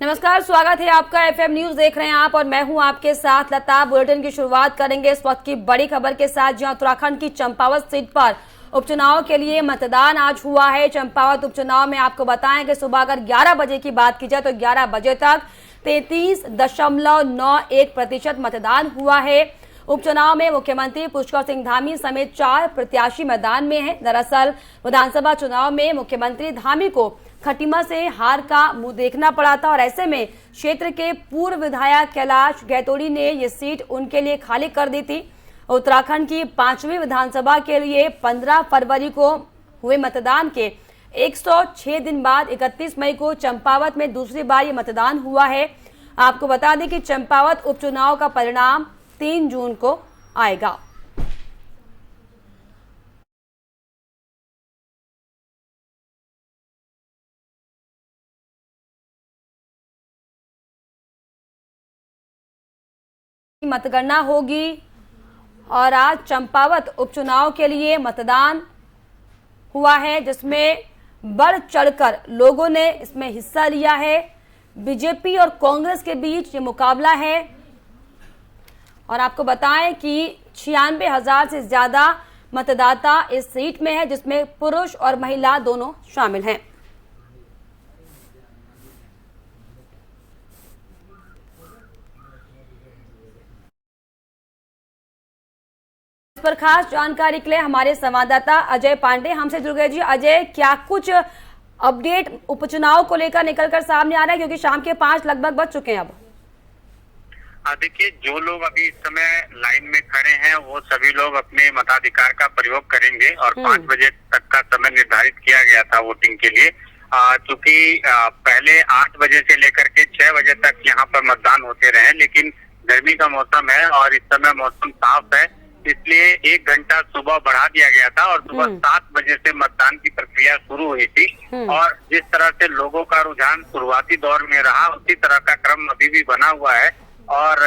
नमस्कार, स्वागत है आपका। एफएम न्यूज देख रहे हैं आप और मैं हूं आपके साथ लता। बुलेटिन की शुरुआत करेंगे इस वक्त की बड़ी खबर के साथ, जहां उत्तराखंड की चंपावत सीट पर उपचुनाव के लिए मतदान आज हुआ है। चंपावत उपचुनाव में आपको बताएं कि सुबह अगर 11 बजे की बात की जाए तो 11 बजे तक 33.91% मतदान हुआ है। उपचुनाव में मुख्यमंत्री पुष्कर सिंह धामी समेत 4 प्रत्याशी मैदान में हैं। दरअसल विधानसभा चुनाव में मुख्यमंत्री धामी को खटीमा से हार का मुंह देखना पड़ा था और ऐसे में क्षेत्र के पूर्व विधायक कैलाश गैतोड़ी ने ये सीट उनके लिए खाली कर दी थी। उत्तराखंड की 5वीं विधानसभा के लिए 15 फरवरी को हुए मतदान के 106 दिन बाद 31 मई को चंपावत में दूसरी बार ये मतदान हुआ है। आपको बता दें कि चंपावत उपचुनाव का परिणाम 3 जून को आएगा। मतगणना होगी और आज चंपावत उपचुनाव के लिए मतदान हुआ है, जिसमें बढ़ चढ़कर लोगों ने इसमें हिस्सा लिया है। बीजेपी और कांग्रेस के बीच ये मुकाबला है और आपको बताएं कि 96,000 से ज्यादा मतदाता इस सीट में है, जिसमें पुरुष और महिला दोनों शामिल हैं। पर खास जानकारी के लिए हमारे संवाददाता अजय पांडे हमसे जुड़ गए। जी अजय, क्या कुछ अपडेट उपचुनाव को लेकर निकलकर सामने आ रहा है, क्योंकि शाम के 5 लगभग बज चुके हैं अब? देखिए, जो लोग अभी इस समय लाइन में खड़े हैं वो सभी लोग अपने मताधिकार का प्रयोग करेंगे और 5 बजे तक का समय निर्धारित किया गया था वोटिंग के लिए। क्योंकि पहले 8 बजे से लेकर के 6 बजे तक यहाँ पर मतदान होते रहे, लेकिन गर्मी का मौसम है और इस समय मौसम साफ है, इसलिए 1 घंटा सुबह बढ़ा दिया गया था और सुबह 7 बजे से मतदान की प्रक्रिया शुरू हुई थी। और जिस तरह से लोगों का रुझान शुरुआती दौर में रहा, उसी तरह का क्रम अभी भी बना हुआ है और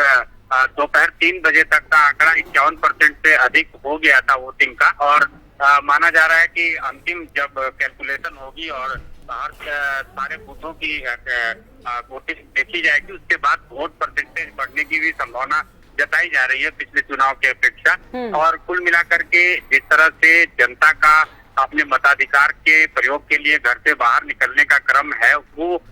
दोपहर 3 बजे तक का आंकड़ा 51% से अधिक हो गया था वोटिंग का। और माना जा रहा है कि अंतिम जब कैलकुलेशन होगी और बाहर सारे बूथों की वोटिंग देखी जाएगी, उसके बाद वोट परसेंटेज बढ़ने की भी संभावना जताई जा रही है पिछले चुनाव की अपेक्षा। और कुल मिलाकर के जिस तरह से जनता का अपने मताधिकार के प्रयोग के लिए घर से बाहर निकलने का क्रम है, वो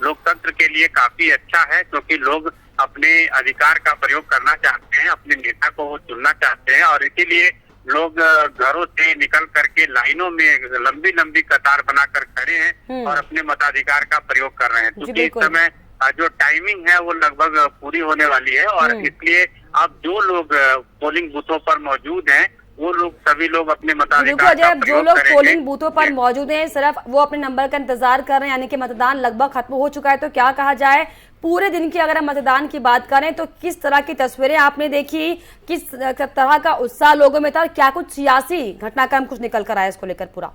लोकतंत्र के लिए काफी अच्छा है, क्योंकि लोग अपने अधिकार का प्रयोग करना चाहते हैं, अपने नेता को वो चुनना चाहते हैं और इसीलिए लोग घरों से निकल करके लाइनों में लंबी लंबी कतार बनाकर खड़े हैं और अपने मताधिकार का प्रयोग कर रहे हैं। क्योंकि इस समय जो टाइमिंग है वो लगभग पूरी होने वाली है और इसलिए अब जो लोग पोलिंग बूथों पर मौजूद हैं वो लोग सभी लोग अपने मताधिकार का प्रयोग जो लोग पोलिंग बूथों पर मौजूद हैं सिर्फ वो अपने नंबर का इंतजार कर रहे हैं, यानी कि मतदान लगभग खत्म हो चुका है। तो क्या कहा जाए, पूरे दिन की अगर हम मतदान की बात करें तो किस तरह की तस्वीरें आपने देखी, किस तरह का उत्साह लोगों में था और क्या कुछ सियासी घटनाक्रम कुछ निकल कर आया इसको लेकर पूरा?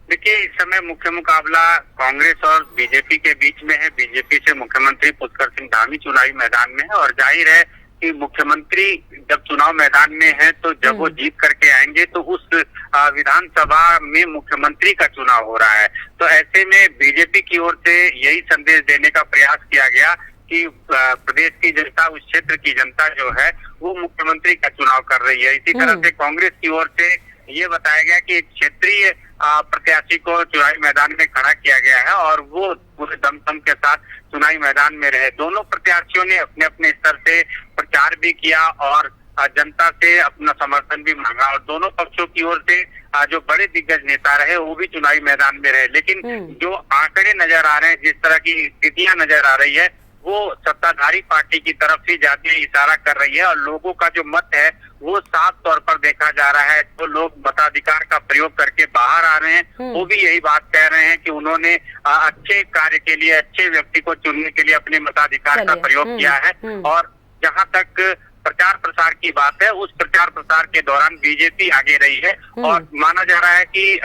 देखिए, इस समय मुख्य मुकाबला कांग्रेस और बीजेपी के बीच में है। बीजेपी से मुख्यमंत्री पुष्कर सिंह धामी चुनावी मैदान में है और जाहिर है कि मुख्यमंत्री जब चुनाव मैदान में है तो जब वो जीत करके आएंगे तो उस विधानसभा में मुख्यमंत्री का चुनाव हो रहा है। तो ऐसे में बीजेपी की ओर से यही संदेश देने का प्रयास किया गया कि प्रदेश की जनता, उस क्षेत्र की जनता जो है वो मुख्यमंत्री का चुनाव कर रही है। इसी तरह से कांग्रेस की ओर से ये बताया गया कि एक क्षेत्रीय प्रत्याशी को चुनावी मैदान में खड़ा किया गया है और वो पूरे दमखम के साथ चुनावी मैदान में रहे। दोनों प्रत्याशियों ने अपने अपने स्तर से प्रचार भी किया और जनता से अपना समर्थन भी मांगा और दोनों पक्षों की ओर से जो बड़े दिग्गज नेता रहे वो भी चुनावी मैदान में रहे। लेकिन जो आंकड़े नजर आ रहे हैं, जिस तरह की स्थितियां नजर आ रही है, वो सत्ताधारी पार्टी की तरफ से ज्यादा इशारा कर रही है और लोगों का जो मत है वो साफ तौर पर देखा जा रहा है। तो लोग मताधिकार का प्रयोग करके बाहर आ रहे हैं, वो भी यही बात कह रहे हैं कि उन्होंने अच्छे कार्य के लिए, अच्छे व्यक्ति को चुनने के लिए अपने मताधिकार का प्रयोग किया है। और जहां तक प्रचार प्रसार की बात है, उस प्रचार प्रसार के दौरान बीजेपी आगे रही है और माना जा रहा है कि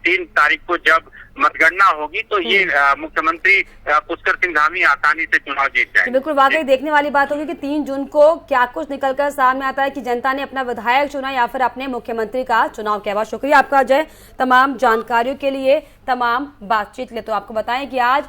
3 तारीख को जब मतगणना होगी तो ये मुख्यमंत्री पुष्कर सिंह धामी आसानी से चुनाव जीत जाएंगे। बिल्कुल, वाकई देखने वाली बात होगी कि 3 जून को क्या कुछ निकलकर सामने आता है कि जनता ने अपना विधायक चुना या फिर अपने मुख्यमंत्री का चुनाव किया। बहुत शुक्रिया आपका अजय, तमाम जानकारियों के लिए, तमाम बातचीत के लिए। तो आपको बताएं कि आज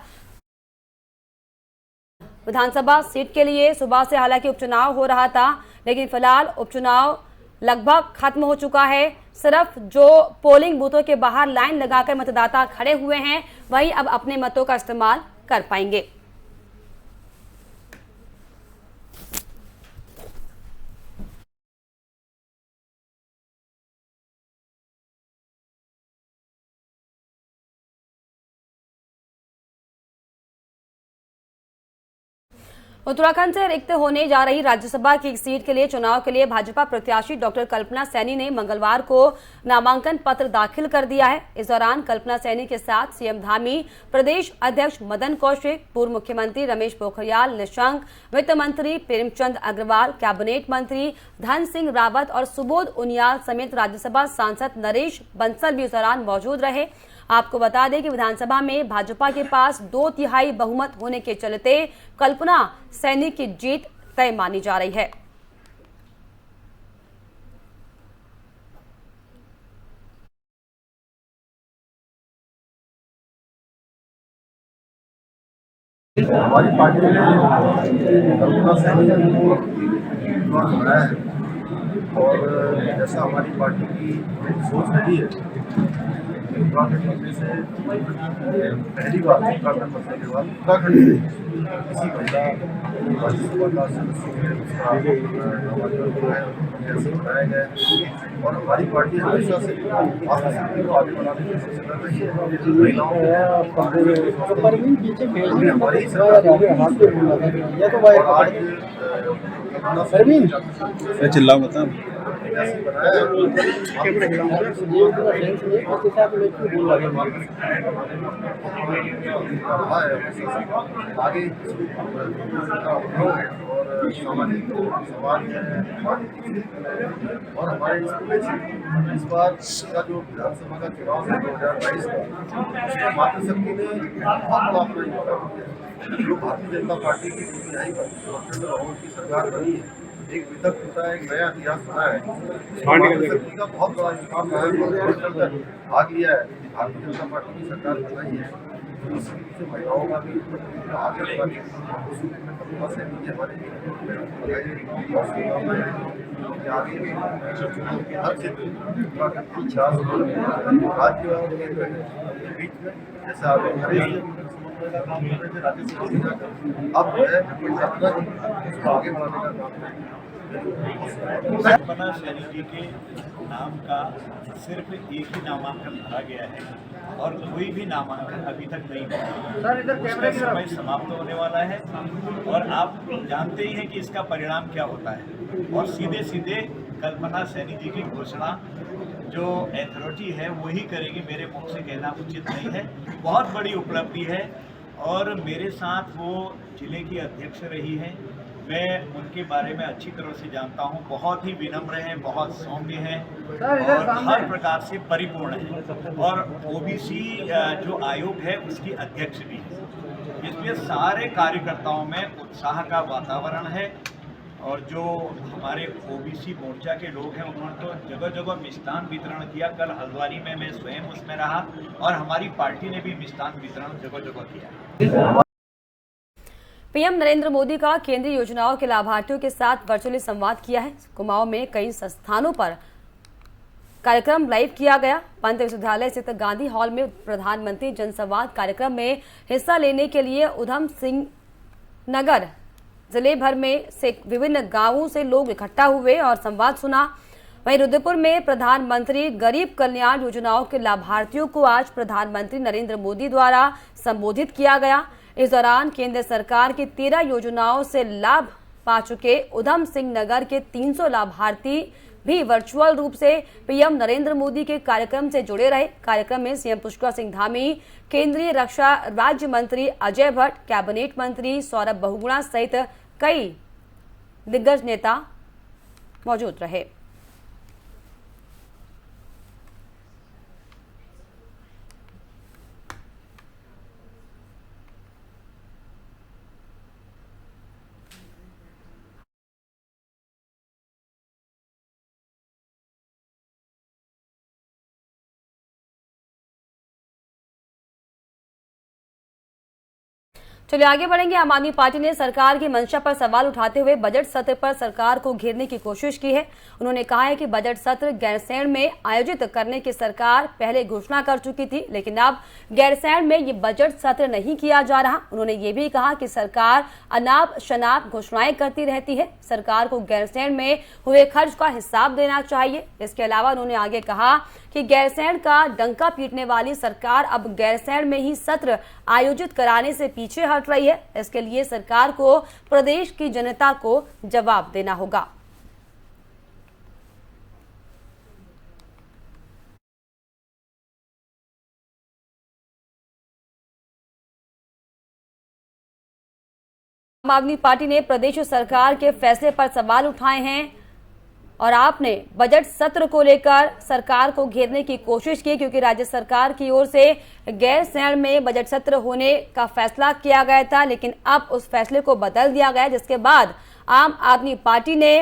विधानसभा सीट के लिए सुबह से हालांकि उपचुनाव हो रहा था, लेकिन फिलहाल उपचुनाव लगभग खत्म हो चुका है। सिर्फ जो पोलिंग बूथों के बाहर लाइन लगाकर मतदाता खड़े हुए हैं, वही अब अपने मतों का इस्तेमाल कर पाएंगे। उत्तराखंड से रिक्त होने जा रही राज्यसभा की एक सीट के लिए चुनाव के लिए भाजपा प्रत्याशी डॉक्टर कल्पना सैनी ने मंगलवार को नामांकन पत्र दाखिल कर दिया है। इस दौरान कल्पना सैनी के साथ सीएम धामी, प्रदेश अध्यक्ष मदन कौशिक, पूर्व मुख्यमंत्री रमेश पोखरियाल निशंक, वित्त मंत्री प्रेमचंद अग्रवाल, कैबिनेट मंत्री धन सिंह रावत और सुबोध उनियाल समेत राज्यसभा सांसद नरेश बंसल भी इस दौरान मौजूद रहे। आपको बता दें कि विधानसभा में भाजपा के पास 2/3 बहुमत होने के चलते कल्पना सैनी की जीत तय मानी जा रही है। हमारी पार्टी ने कल्पना सैनी को बनाया है और जैसा हमारी पार्टी की सोच रही है, उत्तराखंड बनने से पहली बार उत्तराखंड बनने के बाद उत्तराखंड से किसी महिला राज्यसभा का सदस्य ऐसे बनाया गया है और हमारी पार्टी हमेशा से मातृशक्ति को आगे बढ़ाने की कोशिश कर रही है। महिलाओं को चिल्लाओ बता आगे और सामाजिक समाज और हमारे इस बार का जो विधानसभा का चुनाव है 2022 का, उसमें मातृशक्ति ने बहुत बड़ा अपना योगदान दिया। जो भारतीय जनता पार्टी की 2/3 की सरकार बनी है, एक वितक टूटा, एक नया इतिहास बना है। मातृशक्ति का बहुत बड़ा योगदान रहा है, भाग लिया है, भारतीय जनता पार्टी की सरकार बनाई है। से महिलाओं का भी आगे बढ़ाने हर क्षेत्र राज्य और केंद्र के बीच में जैसा अब जो है आगे बढ़ाने का काम है। कल्पना सैनी जी के नाम का सिर्फ एक ही नामांकन भरा गया है और कोई भी नामांकन अभी तक नहीं हुआ। उसका समय समाप्त होने वाला है और आप जानते ही हैं कि इसका परिणाम क्या होता है और सीधे सीधे कल्पना सैनी जी की घोषणा जो अथॉरिटी है वही करेगी। मेरे मुख से कहना उचित नहीं है। बहुत बड़ी उपलब्धि है और मेरे साथ वो जिले की अध्यक्ष रही है। मैं उनके बारे में अच्छी तरह से जानता हूं। बहुत ही विनम्र हैं, बहुत सौम्य हैं और हर प्रकार से परिपूर्ण हैं और ओबीसी जो आयोग है उसकी अध्यक्ष भी है। इसलिए सारे कार्यकर्ताओं में उत्साह का वातावरण है और जो हमारे ओबीसी मोर्चा के लोग हैं उन्होंने तो जगह जगह मिष्ठान वितरण किया। कल हल्द्वानी में मैं स्वयं उसमें रहा और हमारी पार्टी ने भी मिष्ठान वितरण जगह जगह किया। पीएम नरेंद्र मोदी का केंद्रीय योजनाओं के लाभार्थियों के साथ वर्चुअली संवाद किया है। कुमाऊं में कई स्थानों पर कार्यक्रम लाइव किया गया। पंत विश्वविद्यालय स्थित गांधी हॉल में प्रधानमंत्री जनसंवाद कार्यक्रम में हिस्सा लेने के लिए उधम सिंह नगर जिले भर में से विभिन्न गांवों से लोग इकट्ठा हुए और संवाद सुना। वहीं रुद्रपुर में प्रधानमंत्री गरीब कल्याण योजनाओं के लाभार्थियों को आज प्रधानमंत्री नरेंद्र मोदी द्वारा संबोधित किया गया। इस दौरान केंद्र सरकार की 13 योजनाओं से लाभ पा चुके उधम सिंह नगर के 300 लाभार्थी भी वर्चुअल रूप से पीएम नरेंद्र मोदी के कार्यक्रम से जुड़े रहे। कार्यक्रम में सीएम पुष्कर सिंह धामी, केंद्रीय रक्षा राज्य मंत्री अजय भट्ट, कैबिनेट मंत्री सौरभ बहुगुणा सहित कई दिग्गज नेता मौजूद रहे। चलिए आगे बढ़ेंगे। आम आदमी पार्टी ने सरकार की मंशा पर सवाल उठाते हुए बजट सत्र पर सरकार को घेरने की कोशिश की है। उन्होंने कहा है कि बजट सत्र गैरसैंण में आयोजित करने की सरकार पहले घोषणा कर चुकी थी, लेकिन अब गैरसैंण में ये बजट सत्र नहीं किया जा रहा। उन्होंने ये भी कहा कि सरकार अनाप शनाप घोषणाएं करती रहती है, सरकार को गैरसैंण में हुए खर्च का हिसाब देना चाहिए। इसके अलावा उन्होंने आगे कहा कि गैरसैंण का डंका पीटने वाली सरकार अब गैरसैंण में ही सत्र आयोजित कराने से पीछे हट रही है। इसके लिए सरकार को प्रदेश की जनता को जवाब देना होगा। आम आदमी पार्टी ने प्रदेश सरकार के फैसले पर सवाल उठाए हैं और आपने बजट सत्र को लेकर सरकार को घेरने की कोशिश की, क्योंकि राज्य सरकार की ओर से गैरसैंण में बजट सत्र होने का फैसला किया गया था, लेकिन अब उस फैसले को बदल दिया गया, जिसके बाद आम आदमी पार्टी ने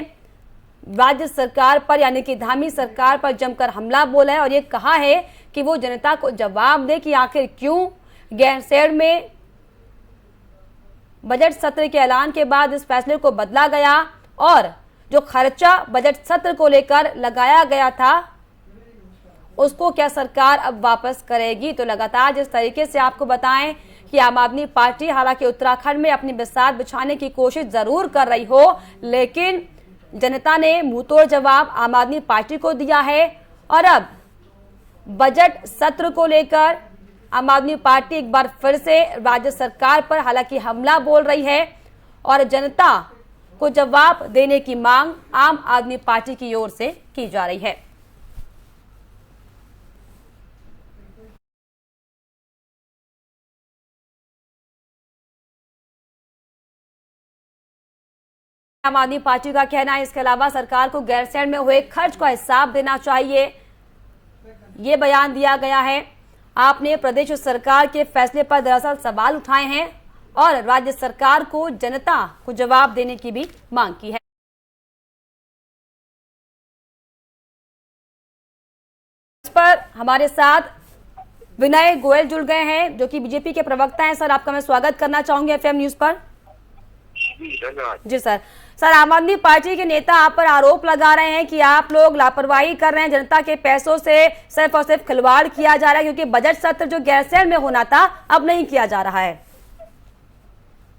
राज्य सरकार पर यानी कि धामी सरकार पर जमकर हमला बोला है और ये कहा है कि वो जनता को जवाब दे कि आखिर क्यों गैरसैंण में बजट सत्र के ऐलान के बाद इस फैसले को बदला गया और जो खर्चा बजट सत्र को लेकर लगाया गया था उसको क्या सरकार अब वापस करेगी। तो लगातार जिस तरीके से आपको बताएं कि आम आदमी पार्टी हालांकि उत्तराखंड में अपनी बिसात बिछाने की कोशिश जरूर कर रही हो, लेकिन जनता ने मुंहतोड़ जवाब आम आदमी पार्टी को दिया है और अब बजट सत्र को लेकर आम आदमी पार्टी एक बार फिर से राज्य सरकार पर हालांकि हमला बोल रही है और जनता को जवाब देने की मांग आम आदमी पार्टी की ओर से की जा रही है। आम आदमी पार्टी का कहना है इसके अलावा सरकार को गैरसैंण में हुए खर्च का हिसाब देना चाहिए, ये बयान दिया गया है। आपने प्रदेश सरकार के फैसले पर दरअसल सवाल उठाए हैं और राज्य सरकार को जनता को जवाब देने की भी मांग की है। इस पर हमारे साथ विनय गोयल जुड़ गए हैं जो कि बीजेपी के प्रवक्ता हैं। सर, आपका मैं स्वागत करना चाहूंगी एफएम न्यूज पर। जी सर। सर, आम आदमी पार्टी के नेता आप पर आरोप लगा रहे हैं कि आप लोग लापरवाही कर रहे हैं, जनता के पैसों से सिर्फ और सिर्फ खिलवाड़ किया जा रहा है, क्योंकि बजट सत्र जो गैरसैंण में होना था अब नहीं किया जा रहा है।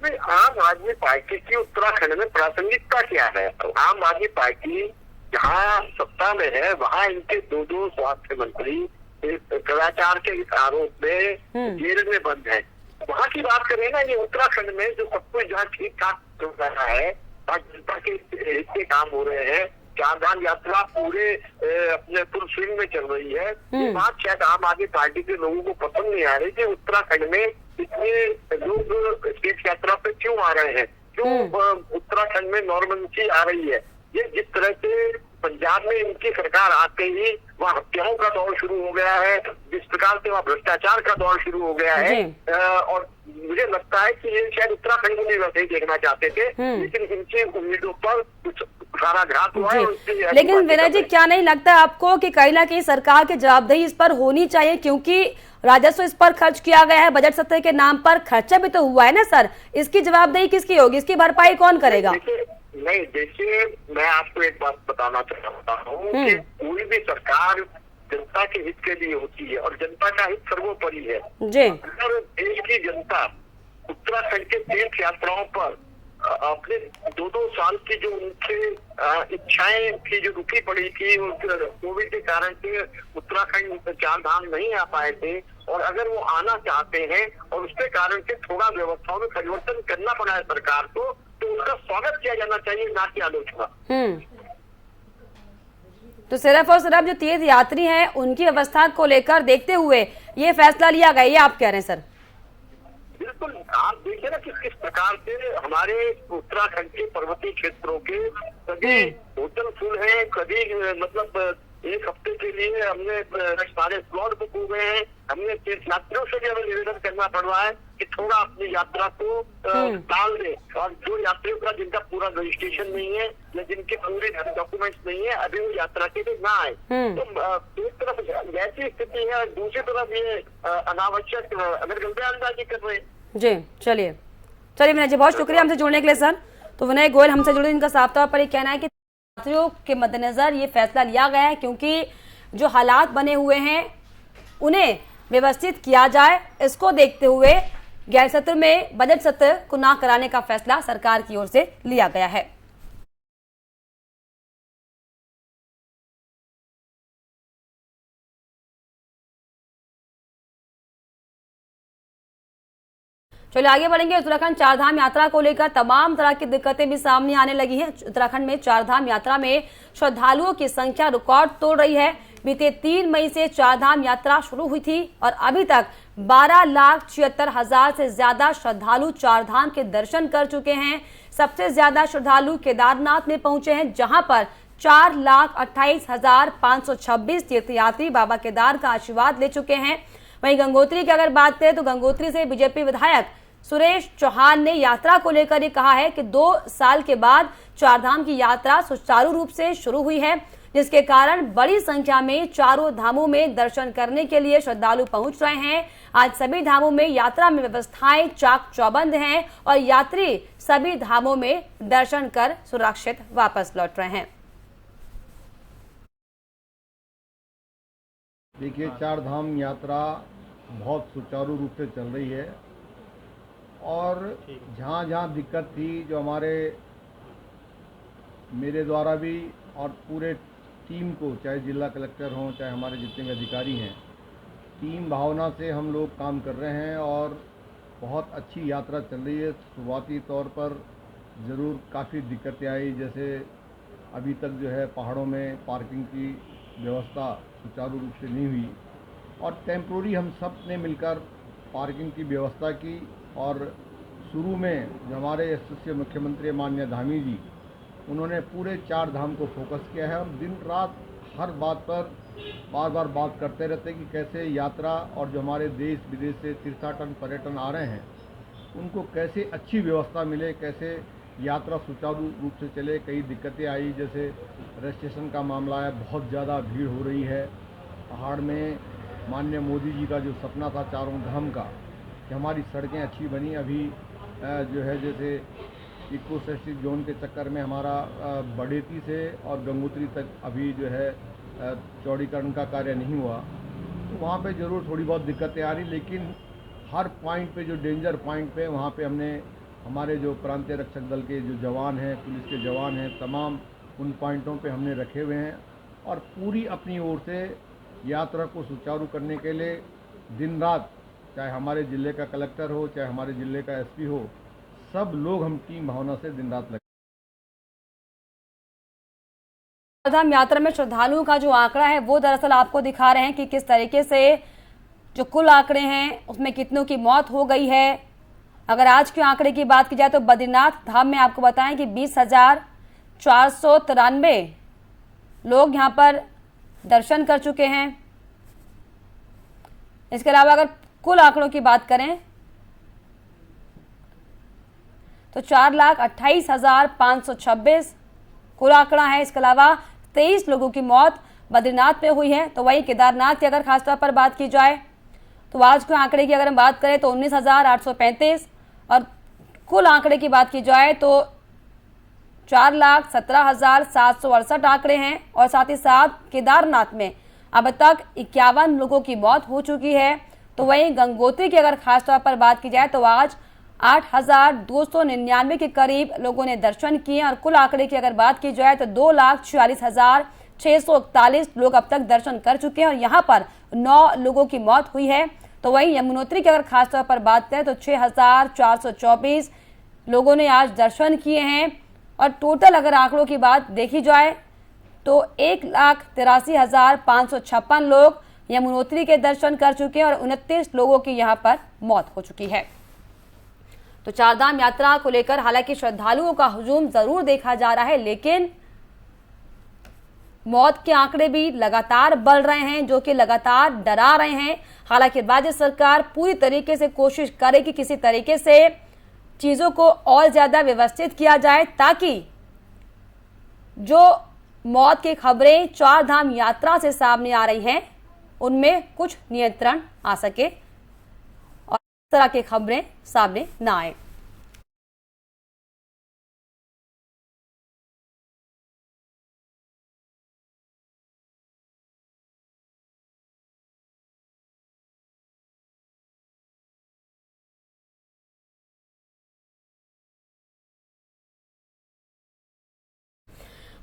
आम आदमी पार्टी की उत्तराखंड में प्रासंगिकता क्या है? आम आदमी पार्टी जहाँ सत्ता में है वहाँ इनके दो स्वास्थ्य मंत्री कदाचार के इस आरोप में जेल में बंद है। वहाँ की बात करें ना, ये उत्तराखंड में जो सब कुछ जहाँ ठीक ठाक चल रहा है, जनता के हित के काम हो रहे हैं, चारधाम यात्रा पूरे अपने फुल स्विंग में चल रही है। ये बात शायद आम आदमी पार्टी के लोगों को पसंद नहीं आ रही कि उत्तराखंड में इतने लोग तीर्थ यात्रा पे क्यों आ रहे हैं, क्यों उत्तराखंड में नॉर्मलिटी आ रही है। ये जिस तरह से पंजाब में इनकी सरकार आते ही वहाँ हत्याओं का दौर शुरू हो गया है, जिस प्रकार से वहाँ भ्रष्टाचार का दौर शुरू हो गया है, और मुझे लगता है कि ये शायद उत्तराखंड में वैसे ही देखना चाहते थे, लेकिन इनकी उम्मीदों पर कुछ सारा घात हुआ है। लेकिन विनय जी, क्या नहीं लगता आपको कि कहीं ना कहीं सरकार की जवाबदेही इस पर होनी चाहिए, क्योंकि राजस्व इस पर खर्च किया गया है, बजट सत्र के नाम पर खर्चा भी तो हुआ है ना सर, इसकी जवाबदेही किसकी होगी, इसकी भरपाई कौन करेगा? नहीं, देखिए, मैं आपको एक बात बताना चाहता हूँ कि कोई भी सरकार जनता के हित के लिए होती है और जनता का हित सर्वोपरि है। जी। अगर देश की जनता उत्तराखंड के तीर्थ यात्राओं पर अपने 2-2 साल की जो उनकी इच्छाएं थी जो रुकी पड़ी थी, कोविड के कारण से उत्तराखंड चारधाम नहीं आ पाए थे, और अगर वो आना चाहते हैं और उसके कारण से थोड़ा व्यवस्थाओं में परिवर्तन करना पड़ा है सरकार को, तो उसका स्वागत किया जाना चाहिए, ना कि आलोचना। तो सिर्फ और सिर्फ जो तीर्थ यात्री हैं उनकी व्यवस्था को लेकर देखते हुए ये फैसला लिया गया, ये आप कह रहे हैं सर? बिल्कुल, आप देखिए ना कि किस प्रकार से हमारे उत्तराखंड के पर्वतीय क्षेत्रों के कभी होटल फुल है, कभी मतलब एक हफ्ते के लिए हमने सारे स्लॉट बुक हो गए हैं। हमने तीर्थयात्रियों से भी हमें निवेदन करना पड़ रहा है कि थोड़ा अपनी यात्रा को टाल दें, और जो यात्रियों का जिनका पूरा रजिस्ट्रेशन नहीं है या जिनके पूरे डॉक्यूमेंट्स नहीं है अभी वो यात्रा के लिए ना आए। तो एक तरफ ऐसी स्थिति है, दूसरी तरफ ये अनावश्यक अगर गलतबाजी कर रहे हैं। जी, चलिए चलिए विनय जी, बहुत शुक्रिया हमसे जुड़ने के लिए सर। तो विनय गोयल हमसे जुड़े, इनका साफ तौर पर ये कहना है कि यात्रियों के मद्देनजर ये फैसला लिया गया है, क्योंकि जो हालात बने हुए हैं उन्हें व्यवस्थित किया जाए। इसको देखते हुए गैर सत्र में बजट सत्र को ना कराने का फैसला सरकार की ओर से लिया गया है। चलिए आगे बढ़ेंगे। उत्तराखंड चारधाम यात्रा को लेकर तमाम तरह की दिक्कतें भी सामने आने लगी हैं। उत्तराखंड में चारधाम यात्रा में श्रद्धालुओं की संख्या रिकॉर्ड तोड़ रही है। बीते 3 मई से चारधाम यात्रा शुरू हुई थी और अभी तक 12,76,000 से ज्यादा श्रद्धालु चारधाम के दर्शन कर चुके हैं। सबसे ज्यादा श्रद्धालु केदारनाथ में पहुंचे हैं, जहां पर 4,28,526 तीर्थयात्री बाबा केदार का आशीर्वाद ले चुके हैं। वहीं गंगोत्री की अगर बात करें तो गंगोत्री से बीजेपी विधायक सुरेश चौहान ने यात्रा को लेकर ये कहा है कि 2 साल के बाद चारधाम की यात्रा सुचारू रूप से शुरू हुई है, जिसके कारण बड़ी संख्या में चारों धामों में दर्शन करने के लिए श्रद्धालु पहुंच रहे हैं। आज सभी धामों में यात्रा में व्यवस्थाएं चाक चौबंद हैं और यात्री सभी धामों में दर्शन कर सुरक्षित वापस लौट रहे हैं। देखिए, चारधाम यात्रा बहुत सुचारू रूप से चल रही है और जहाँ जहाँ दिक्कत थी, जो मेरे द्वारा भी और पूरे टीम को, चाहे जिला कलेक्टर हों चाहे हमारे जितने भी अधिकारी हैं, टीम भावना से हम लोग काम कर रहे हैं और बहुत अच्छी यात्रा चल रही है। शुरुआती तौर पर ज़रूर काफ़ी दिक्कतें आई, जैसे अभी तक जो है पहाड़ों में पार्किंग की व्यवस्था सुचारू रूप से नहीं हुई और टेम्प्रोरी हम सब ने मिलकर पार्किंग की व्यवस्था की। और शुरू में जो हमारे यशस्वी मुख्यमंत्री माननीय धामी जी, उन्होंने पूरे चार धाम को फोकस किया है और दिन रात हर बात पर बार बार बात करते रहते हैं कि कैसे यात्रा और जो हमारे देश विदेश से तीर्थाटन पर्यटन आ रहे हैं उनको कैसे अच्छी व्यवस्था मिले, कैसे यात्रा सुचारू रूप से चले। कई दिक्कतें आई, जैसे रजिस्ट्रेशन का मामला है, बहुत ज़्यादा भीड़ हो रही है। पहाड़ में माननीय मोदी जी का जो सपना था चारों धाम का, कि हमारी सड़कें अच्छी बनी, अभी जो है जैसे इको सस्टिक जोन के चक्कर में हमारा बड़ेती से और गंगोत्री तक अभी जो है चौड़ीकरण का कार्य नहीं हुआ, तो वहाँ पे ज़रूर थोड़ी बहुत दिक्कतें आ रही, लेकिन हर पॉइंट पे जो डेंजर पॉइंट पे वहाँ पे हमने हमारे जो प्रांतीय रक्षक दल के जो जवान हैं, पुलिस के जवान हैं, तमाम उन पॉइंटों पे हमने रखे हुए हैं और पूरी अपनी ओर से यात्रा को सुचारू करने के लिए दिन रात, चाहे हमारे ज़िले का कलेक्टर हो चाहे हमारे ज़िले का एसपी हो, सब लोग हम टीम भावना से दिन रात लगे। चारधाम यात्रा में श्रद्धालुओं का जो आंकड़ा है वो दरअसल आपको दिखा रहे हैं कि किस तरीके से जो कुल आंकड़े हैं उसमें कितनों की मौत हो गई है। अगर आज के आंकड़े की बात की जाए तो बद्रीनाथ धाम में आपको बताएं कि 20,493 लोग यहां पर दर्शन कर चुके हैं। इसके अलावा अगर कुल आंकड़ों की बात करें तो 4,28,526 कुल आंकड़ा है। इसके अलावा 23 लोगों की मौत बद्रीनाथ में हुई है। तो वहीं केदारनाथ की अगर खासतौर पर बात की जाए तो आज के आंकड़े की अगर हम बात करें तो 19,835 और कुल आंकड़े की बात की जाए तो 4,17,768 आंकड़े हैं। और साथ ही साथ केदारनाथ में अब तक 51 लोगों की मौत हो चुकी है। तो वहीं गंगोत्री की अगर खासतौर पर बात की जाए तो आज 8,299 के करीब लोगों ने दर्शन किए और कुल आंकड़े की अगर बात की जाए तो 2,46,641 लोग अब तक दर्शन कर चुके हैं और यहाँ पर 9 लोगों की मौत हुई है। तो वहीं यमुनोत्री की अगर खासतौर पर बात करें तो 6,424 लोगों ने आज दर्शन किए हैं और टोटल अगर आंकड़ों की बात देखी जाए तो 1,83,556 लोग यमुनोत्री के दर्शन कर चुके हैं और 29 लोगों की यहाँ पर मौत हो चुकी है। तो चारधाम यात्रा को लेकर हालांकि श्रद्धालुओं का हुजूम जरूर देखा जा रहा है, लेकिन मौत के आंकड़े भी लगातार बढ़ रहे हैं, जो कि लगातार डरा रहे हैं। हालांकि राज्य सरकार पूरी तरीके से कोशिश करेगी किसी तरीके से चीजों को और ज्यादा व्यवस्थित किया जाए ताकि जो मौत की खबरें चारधाम यात्रा से सामने आ रही हैं उनमें कुछ नियंत्रण आ सके और इस तरह की खबरें सामने ना आए।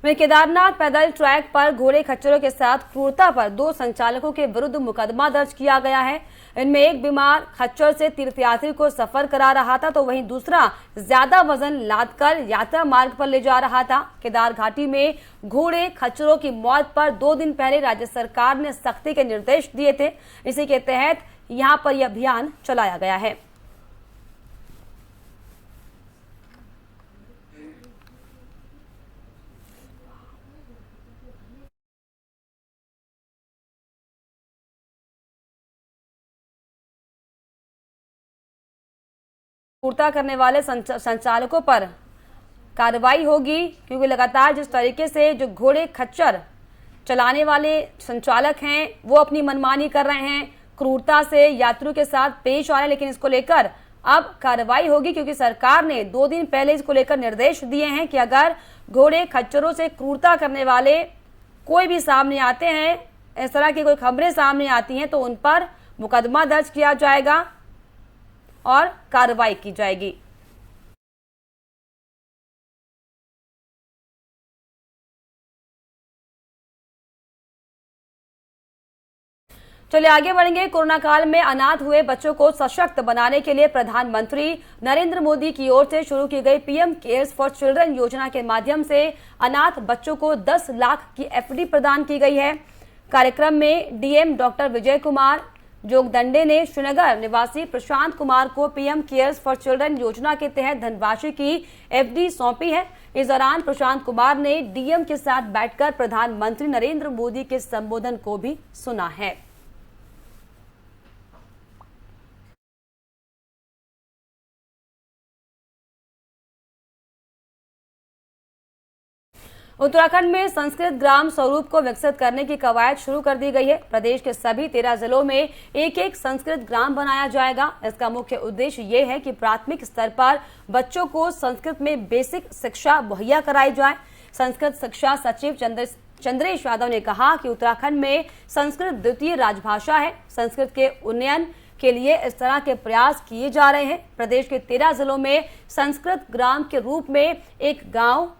वहीं केदारनाथ पैदल ट्रैक पर घोड़े खच्चरों के साथ क्रूरता पर 2 संचालकों के विरुद्ध मुकदमा दर्ज किया गया है। इनमें एक बीमार खच्चर से तीर्थयात्री को सफर करा रहा था, तो वहीं दूसरा ज्यादा वजन लादकर यात्रा मार्ग पर ले जा रहा था। केदार घाटी में घोड़े खच्चरों की मौत पर 2 दिन पहले राज्य सरकार ने सख्ती के निर्देश दिए थे। इसी के तहत यहां पर यह अभियान चलाया गया है। पूर्ता करने वाले संचालकों पर कार्रवाई होगी, क्योंकि लगातार जिस तरीके से जो घोड़े खच्चर चलाने वाले संचालक हैं वो अपनी मनमानी कर रहे हैं, क्रूरता से यात्रियों के साथ पेश आ रहे हैं। लेकिन इसको लेकर अब कार्रवाई होगी, क्योंकि सरकार ने 2 दिन पहले इसको लेकर निर्देश दिए हैं कि अगर घोड़े खच्चरों से क्रूरता करने वाले कोई भी सामने आते हैं, इस तरह की कोई खबरें सामने आती हैं, तो उन पर मुकदमा दर्ज किया जाएगा और कार्रवाई की जाएगी। चलिए आगे बढ़ेंगे। कोरोना काल में अनाथ हुए बच्चों को सशक्त बनाने के लिए प्रधानमंत्री नरेंद्र मोदी की ओर से शुरू की गई पीएम केयर्स फॉर चिल्ड्रन योजना के माध्यम से अनाथ बच्चों को 10 लाख की एफडी प्रदान की गई है। कार्यक्रम में डीएम डॉक्टर विजय कुमार जोगदंडे ने श्रीनगर निवासी प्रशांत कुमार को पीएम केयर्स फॉर चिल्ड्रन योजना के तहत धनराशि की एफडी सौंपी है। इस दौरान प्रशांत कुमार ने डीएम के साथ बैठकर प्रधानमंत्री नरेंद्र मोदी के संबोधन को भी सुना है। उत्तराखंड में संस्कृत ग्राम स्वरूप को विकसित करने की कवायद शुरू कर दी गई है। प्रदेश के सभी 13 जिलों में एक संस्कृत ग्राम बनाया जाएगा। इसका मुख्य उद्देश्य ये है कि प्राथमिक स्तर पर बच्चों को संस्कृत में बेसिक शिक्षा मुहैया कराई जाए। संस्कृत शिक्षा सचिव चंद्रेश यादव ने कहा कि उत्तराखंड में संस्कृत द्वितीय राजभाषा है। संस्कृत के उन्नयन के लिए इस तरह के प्रयास किए जा रहे हैं। प्रदेश के 13 जिलों में संस्कृत ग्राम के रूप में एक गाँव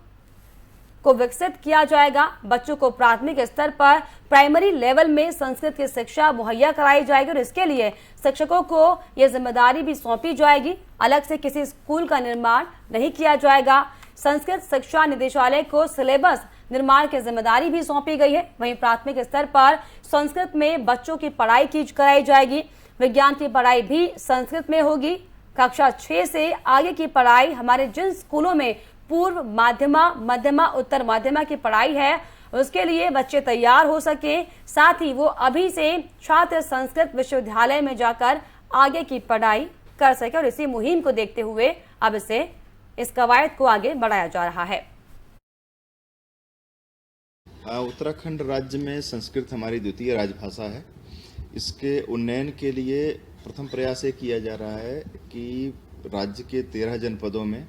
को विकसित किया जाएगा। बच्चों को प्राथमिक स्तर पर प्राइमरी लेवल में संस्कृत की शिक्षा मुहैया कराई जाएगी और इसके लिए शिक्षकों को यह जिम्मेदारी भी सौंपी जाएगी। अलग से किसी स्कूल का निर्माण नहीं किया जाएगा। संस्कृत शिक्षा निदेशालय को सिलेबस निर्माण की जिम्मेदारी भी सौंपी गई है। वहीं प्राथमिक स्तर पर संस्कृत में बच्चों की पढ़ाई कराई जाएगी। विज्ञान की पढ़ाई भी संस्कृत में होगी। कक्षा 6 से आगे की पढ़ाई हमारे जिन स्कूलों में पूर्व माध्यमा, मध्यमा, उत्तर माध्यमा की पढ़ाई है उसके लिए बच्चे तैयार हो सके, साथ ही वो अभी से छात्र संस्कृत विश्वविद्यालय में जाकर आगे की पढ़ाई कर सके। और इसी मुहिम को देखते हुए अब इस कवायद को आगे बढ़ाया जा रहा है। उत्तराखंड राज्य में संस्कृत हमारी द्वितीय राजभाषा है। इसके उन्नयन के लिए प्रथम प्रयास ये किया जा रहा है कि राज्य के 13 जनपदों में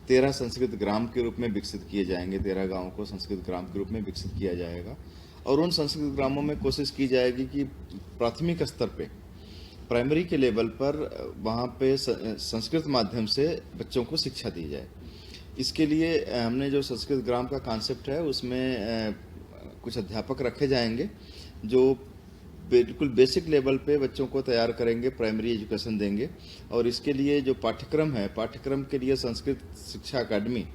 13 संस्कृत ग्राम के रूप में विकसित किए जाएंगे। 13 गांवों को संस्कृत ग्राम के रूप में विकसित किया जाएगा और उन संस्कृत ग्रामों में कोशिश की जाएगी कि प्राथमिक स्तर पे, प्राइमरी के लेवल पर वहाँ पे संस्कृत माध्यम से बच्चों को शिक्षा दी जाए। इसके लिए हमने जो संस्कृत ग्राम का कॉन्सेप्ट है उसमें कुछ अध्यापक रखे जाएंगे जो बिल्कुल बेसिक लेवल पे बच्चों को तैयार करेंगे, प्राइमरी एजुकेशन देंगे। और इसके लिए जो पाठ्यक्रम है, पाठ्यक्रम के लिए संस्कृत शिक्षा अकादमी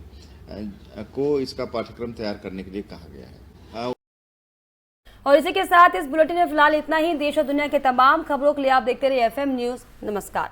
को इसका पाठ्यक्रम तैयार करने के लिए कहा गया है। और इसी के साथ इस बुलेटिन में फिलहाल इतना ही। देश और दुनिया के तमाम खबरों के लिए आप देखते रहिए FM न्यूज। नमस्कार।